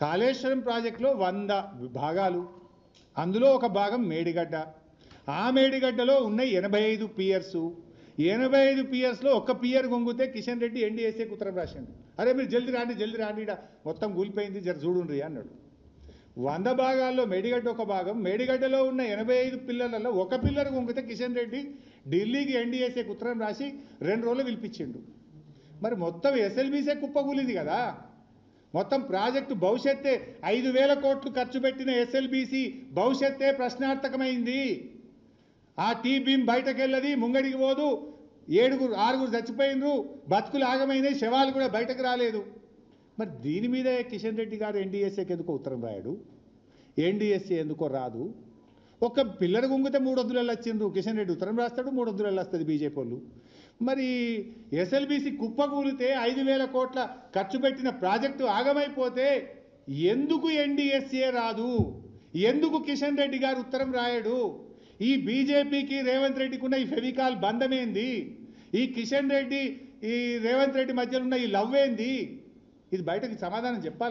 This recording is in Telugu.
కాళేశ్వరం ప్రాజెక్టులో 100 భాగాలు, అందులో ఒక భాగం మేడిగడ్డ. ఆ మేడిగడ్డలో ఉన్న 85 పియర్స్, 85 పియర్స్లో ఒక్క పియర్ గొంగితే కిషన్ రెడ్డి ఎన్డీఎస్ఏకి ఉత్తరం రాసిండు. అరే మీరు జల్దీ రాండి మొత్తం కూలిపోయింది, జర చూడుండ్రి అన్నాడు. 100 భాగాల్లో మేడిగడ్డ ఒక భాగం, మేడిగడ్డలో ఉన్న 85 పిల్లర్లలో ఒక పిల్లర్ గొంగితే కిషన్ రెడ్డి ఢిల్లీకి ఎన్డీఎస్ఏకి ఉత్తరం రాసి 2 రోజులు పిలిపించిండు. మరి మొత్తం ఎస్ఎల్బీసీ కుప్పకూలింది కదా. మొత్తం ప్రాజెక్టు భవిష్యత్తే 5,000 కోట్లు ఖర్చు పెట్టిన ఎస్ఎల్బీసీ భవిష్యత్తే ప్రశ్నార్థకమైంది. ఆ టీ బీమ్ బయటకెళ్ళది, ముంగడికి పోదు, 6 చచ్చిపోయినరు, బతుకులు ఆగమైనాయి, శవాలు కూడా బయటకు రాలేదు. మరి దీని మీద కిషన్ రెడ్డి గారు ఎన్డీఎస్ఏకి ఎందుకో ఉత్తరం రాయడు, ఎన్డీఎస్ఏ ఎందుకో రాదు. ఒక పిల్లర్ గుంగితే 300 వచ్చిండ్రు, కిషన్ రెడ్డి ఉత్తరం రాస్తాడు, 300 వస్తుంది బీజేపీ వాళ్ళు. మరి ఎస్ఎల్బీసీ కుప్పకూలితే 5,000 కోట్ల ఖర్చు పెట్టిన ప్రాజెక్టు ఆగమైపోతే ఎందుకు ఎన్డీఎస్ఏ రాదు, ఎందుకు కిషన్ రెడ్డి గారు ఉత్తరం రాయడు? ఈ బీజేపీకి రేవంత్ రెడ్డికి ఉన్న ఈ ఫెవికాల్ బంధమేంది? ఈ కిషన్ రెడ్డి ఈ రేవంత్ రెడ్డి మధ్యలో ఉన్న ఈ లవ్ ఏంది? ఇది బయటకి సమాధానం చెప్పాలి.